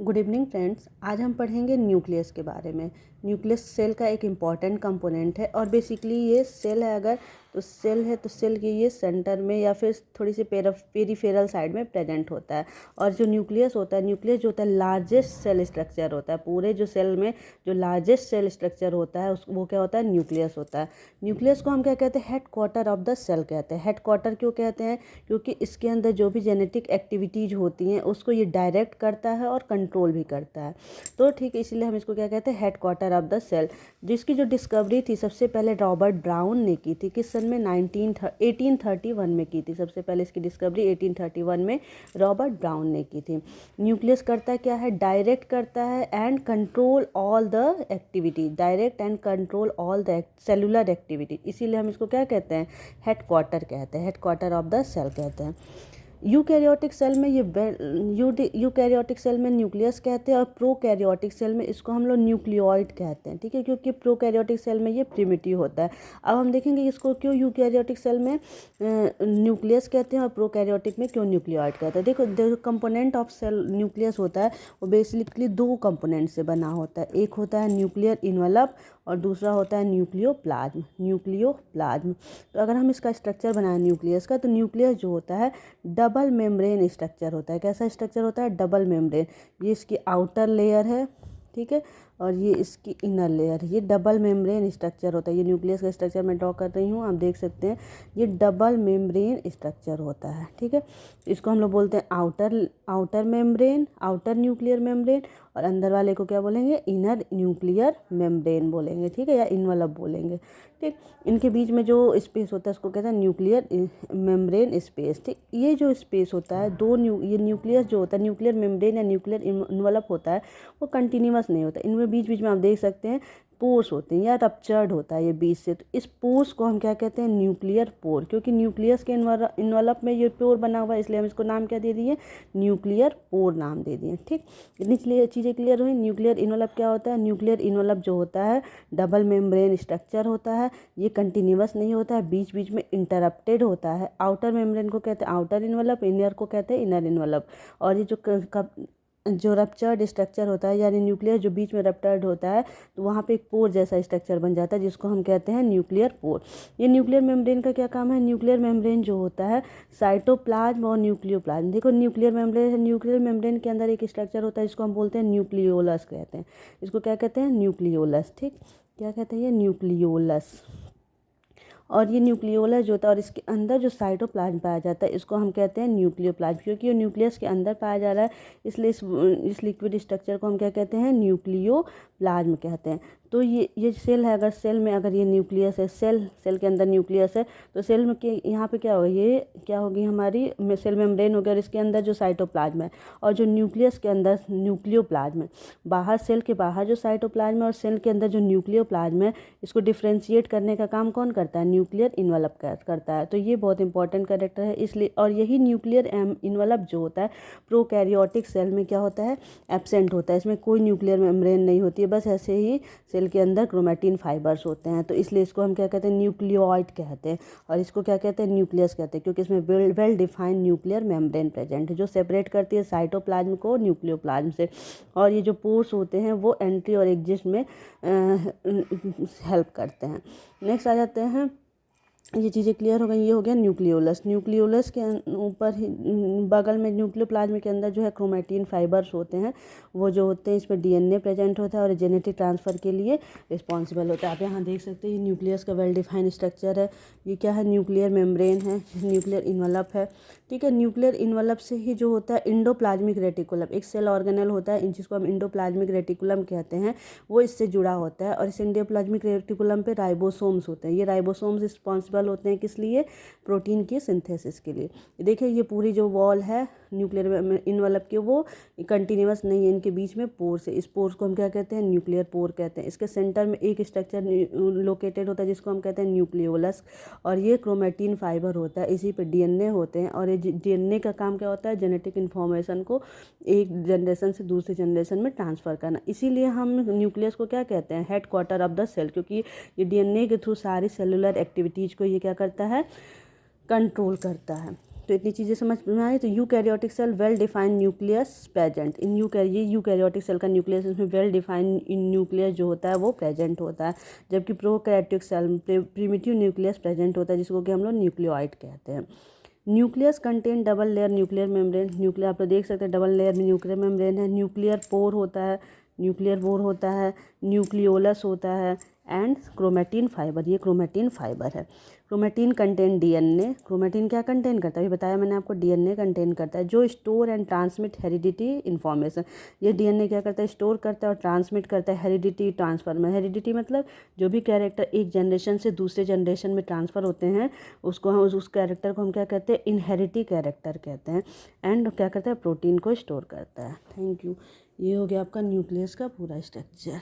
Good evening friends. आज हम पढ़ेंगे न्यूक्लियस के बारे में। न्यूक्लियस सेल का एक इम्पॉर्टेंट कंपोनेंट है और बेसिकली ये सेल है, अगर तो सेल के ये सेंटर में या फिर थोड़ी सी पेरीफेरल साइड में प्रेजेंट होता है। और जो न्यूक्लियस होता है लार्जेस्ट सेल स्ट्रक्चर होता है। पूरे जो सेल में जो लार्जेस्ट सेल स्ट्रक्चर होता है वो क्या होता है, न्यूक्लियस होता है। न्यूक्लियस को हम क्या कहते हैं, headquarter of the cell कहते हैं। हेड क्वार्टर क्यों कहते हैं, क्योंकि इसके अंदर जो भी जेनेटिक एक्टिविटीज़ होती हैं उसको ये डायरेक्ट करता है और कंट्रोल भी करता है। तो ठीक है, इसलिए हम इसको क्या कहते हैं, headquarter of the cell. जिसकी जो डिस्कवरी थी सबसे पहले रॉबर्ट ब्राउन ने की थी। किस सन में, 1831 में की थी। सबसे पहले इसकी डिस्कवरी 1831 में रॉबर्ट ब्राउन ने की थी। न्यूक्लियस करता क्या है, डायरेक्ट करता है and control all the activity. Direct and control all the cellular activity, इसीलिए हम इसको क्या कहते हैं, हेड क्वार्टर कहते हैं, headquarter of the cell कहते हैं। यूकैरियोटिक सेल में यूकैरियोटिक सेल में न्यूक्लियस कहते हैं और प्रोकैरियोटिक सेल में इसको हम लोग न्यूक्लियोइड कहते हैं। ठीक है, क्योंकि प्रोकैरियोटिक सेल में ये प्रिमिटिव होता है। अब हम देखेंगे इसको क्यों यूकैरियोटिक सेल में न्यूक्लियस कहते हैं और प्रोकैरियोटिक में क्यों न्यूक्लियोइड कहते हैं। देखो, जो कंपोनेंट ऑफ सेल न्यूक्लियस होता है वो बेसिकली दो कंपोनेंट से बना होता है। एक होता है न्यूक्लियर इनवेलप और दूसरा होता है न्यूक्लियोप्लाज्म। तो अगर हम इसका स्ट्रक्चर बनाएं न्यूक्लियस का, तो न्यूक्लियस जो होता है डबल मेम्ब्रेन स्ट्रक्चर होता है। कैसा स्ट्रक्चर होता है, डबल मेम्ब्रेन। ये इसकी आउटर लेयर है, ठीक है, और ये इसकी इनर लेयर। ये डबल मेम्ब्रेन स्ट्रक्चर होता है। ये न्यूक्लियस का स्ट्रक्चर मैं ड्रॉ कर रही हूँ, आप देख सकते हैं। ये डबल मेम्ब्रेन स्ट्रक्चर होता है, ठीक है। इसको हम लोग बोलते हैं outer membrane, outer nuclear membrane, और अंदर वाले को क्या बोलेंगे, इनर न्यूक्लियर मेम्ब्रेन बोलेंगे, ठीक है, या इनवलप बोलेंगे। ठीक, इनके बीच में जो स्पेस होता है उसको कहते हैं न्यूक्लियर मेम्ब्रेन स्पेस। ठीक, ये जो स्पेस होता है ये न्यूक्लियस जो होता है, न्यूक्लियर मेम्ब्रेन या न्यूक्लियर इनवलप होता है, वो कंटिन्यूअस नहीं होता। इनमें बीच बीच में आप देख सकते हैं पोर्स होते हैं या रप्चर्ड होता है ये बीच से। तो इस पोर्स को हम क्या कहते हैं, न्यूक्लियर पोर। क्योंकि न्यूक्लियस के इनवलप में ये पोर बना हुआ है, इसलिए हम इसको नाम क्या दे दिए, न्यूक्लियर पोर नाम दे दिए। ठीक, इतनी चीज़ें क्लियर हुई। न्यूक्लियर इनवलप क्या होता है, न्यूक्लियर इनवलप जो होता है डबल मेम्ब्रेन स्ट्रक्चर होता है। ये कंटिन्यूअस नहीं होता है, बीच बीच में इंटरप्टेड होता है। आउटर मेम्ब्रेन को कहते हैं आउटर इनवलप, इनर को कहते हैं इनर इनवलप। और ये जो रप्चर्ड स्ट्रक्चर होता है, यानी न्यूक्लियस जो बीच में रप्चर्ड होता है, तो वहाँ पे एक पोर जैसा स्ट्रक्चर बन जाता है, जिसको हम कहते हैं न्यूक्लियर पोर। ये न्यूक्लियर मेम्ब्रेन का क्या काम है, न्यूक्लियर मेम्ब्रेन जो होता है साइटोप्लाज्म और न्यूक्लियोप्लाज्म। देखो, न्यूक्लियर मेम्ब्रेन के अंदर एक स्ट्रक्चर होता है जिसको हम बोलते हैं न्यूक्लियोलस कहते हैं। इसको क्या कहते हैं, न्यूक्लियोलस। ठीक, क्या कहते हैं, ये न्यूक्लियोलस। और ये न्यूक्लियोलस जो होता है और इसके अंदर जो साइटोप्लाज्म पाया जाता है, इसको हम कहते हैं न्यूक्लियोप्लाज्म। क्योंकि ये न्यूक्लियस के अंदर पाया जा रहा है, इसलिए इस लिक्विड स्ट्रक्चर को हम क्या कहते हैं, न्यूक्लियोप्लाज्म कहते हैं। तो ये सेल है, अगर सेल में अगर ये न्यूक्लियस है, सेल के अंदर न्यूक्लियस है, तो सेल में यहाँ पे क्या होगा, ये क्या होगी, हमारी सेल मेम्ब्रेन हो गया, और इसके अंदर जो साइटोप्लाज्म है, और जो न्यूक्लियस के अंदर न्यूक्लियोप्लाज्म है। बाहर सेल के बाहर जो साइटोप्लाज्म है और सेल के अंदर जो न्यूक्लियोप्लाज्म है, इसको डिफ्रेंशिएट करने का काम कौन करता है, न्यूक्लियर इनवलप करता है। तो ये बहुत इंपॉर्टेंट कैरेक्टर है, इसलिए। और यही न्यूक्लियर इनवलप जो होता है प्रोकैरियोटिक सेल में क्या होता है, एब्सेंट होता है। इसमें कोई न्यूक्लियर मेम्ब्रेन नहीं होती है, बस ऐसे ही सेल के अंदर क्रोमैटिन फाइबर्स होते हैं। तो इसलिए इसको हम क्या कहते हैं, न्यूक्लियोइड कहते हैं। और इसको क्या कहते हैं, न्यूक्लियस कहते हैं, क्योंकि इसमें well defined nuclear membrane present है, जो सेपरेट करती है साइटोप्लाज्म को न्यूक्लियोप्लाज्म से। और ये जो पोर्स होते हैं वो एंट्री और एग्जिट में हेल्प करते हैं। नेक्स्ट आ जाते हैं, ये चीज़ें क्लियर हो गई। ये हो गया न्यूक्लियोलस। न्यूक्लियोलस के ऊपर ही बगल में न्यूक्लियोप्लाज्म के अंदर जो है क्रोमैटिन फाइबर्स होते हैं, वो जो होते हैं इसमें डीएनए प्रेजेंट होता है और जेनेटिक ट्रांसफ़र के लिए रिस्पॉन्सिबल होता है। आप यहाँ देख सकते हैं, ये न्यूक्लियस का वेल डिफाइंड स्ट्रक्चर है। ये क्या है, न्यूक्लियर मेम्ब्रेन है, न्यूक्लियर इनवलप है। ठीक है, न्यूक्लियर इनवलप से ही जो होता है इंडोप्लाज्मिक रेटिकुलम, एक सेल ऑर्गेनल होता है जिसको हम इंडोप्लाज्मिक रेटिकुलम कहते हैं, वो इससे जुड़ा होता है। और इस इंडोप्लाज्मिक रेटिकुलम पे राइबोसोम्स होते हैं। ये राइबोसोम्स रिस्पॉन्सिबल होते हैं किस लिए, प्रोटीन के सिंथेसिस के लिए। देखिए, ये पूरी जो वॉल है न्यूक्लियर इनवलप के, वो कंटिन्यूअस नहीं है, इनके बीच में पोर्स है। इस पोर्स को हम क्या कहते हैं, न्यूक्लियर पोर कहते हैं। इसके सेंटर में एक स्ट्रक्चर लोकेटेड होता है जिसको हम कहते हैं न्यूक्लियोलस, और ये क्रोमैटिन फाइबर होता है, इसी पे डीएनए होते हैं। और ये डीएनए का काम क्या होता है, जेनेटिक इन्फॉर्मेशन को एक जनरेशन से दूसरी जनरेशन में ट्रांसफ़र करना। इसीलिए हम न्यूक्लियस को क्या कहते हैं, headquarter of the cell, क्योंकि ये डीएनए के थ्रू सारी सेलुलर एक्टिविटीज़ को ये क्या करता है, कंट्रोल करता है। तो इतनी चीज़ें समझ में आई। तो eukaryotic cell well defined nucleus present in eukaryotic cell का न्यूक्लियस, इसमें वेल डिफाइंड न्यूक्लियस जो होता है वो प्रेजेंट होता है, जबकि prokaryotic cell primitive nucleus present होता है, जिसको कि हम लोग न्यूक्लियोइड कहते हैं। Nucleus contain double layer nuclear membrane, nuclear आप लोग देख सकते हैं डबल लेयर में न्यूक्लियर मेम्ब्रेन है, न्यूक्लियर पोर होता है, न्यूक्लियोलस होता है एंड क्रोमेटिन फाइबर, ये क्रोमेटिन फाइबर है। क्रोमेटिन कंटेन डीएनए, क्रोमेटिन क्या कंटेन करता है, अभी बताया मैंने आपको, डीएनए कंटेन करता है जो store and transmit heredity information. ये डीएनए क्या करता है, स्टोर करता है और ट्रांसमिट करता है हेरिडिटी ट्रांसफर में। हेरिडिटी मतलब जो भी कैरेक्टर एक जनरेशन से दूसरे जनरेशन में ट्रांसफ़र होते हैं उसको हम उस कैरेक्टर को हम क्या कहते हैं, इनहेरिटी कैरेक्टर कहते हैं। एंड क्या करता है, प्रोटीन को स्टोर करता है। Thank you. ये हो गया आपका न्यूक्लियस का पूरा स्ट्रक्चर।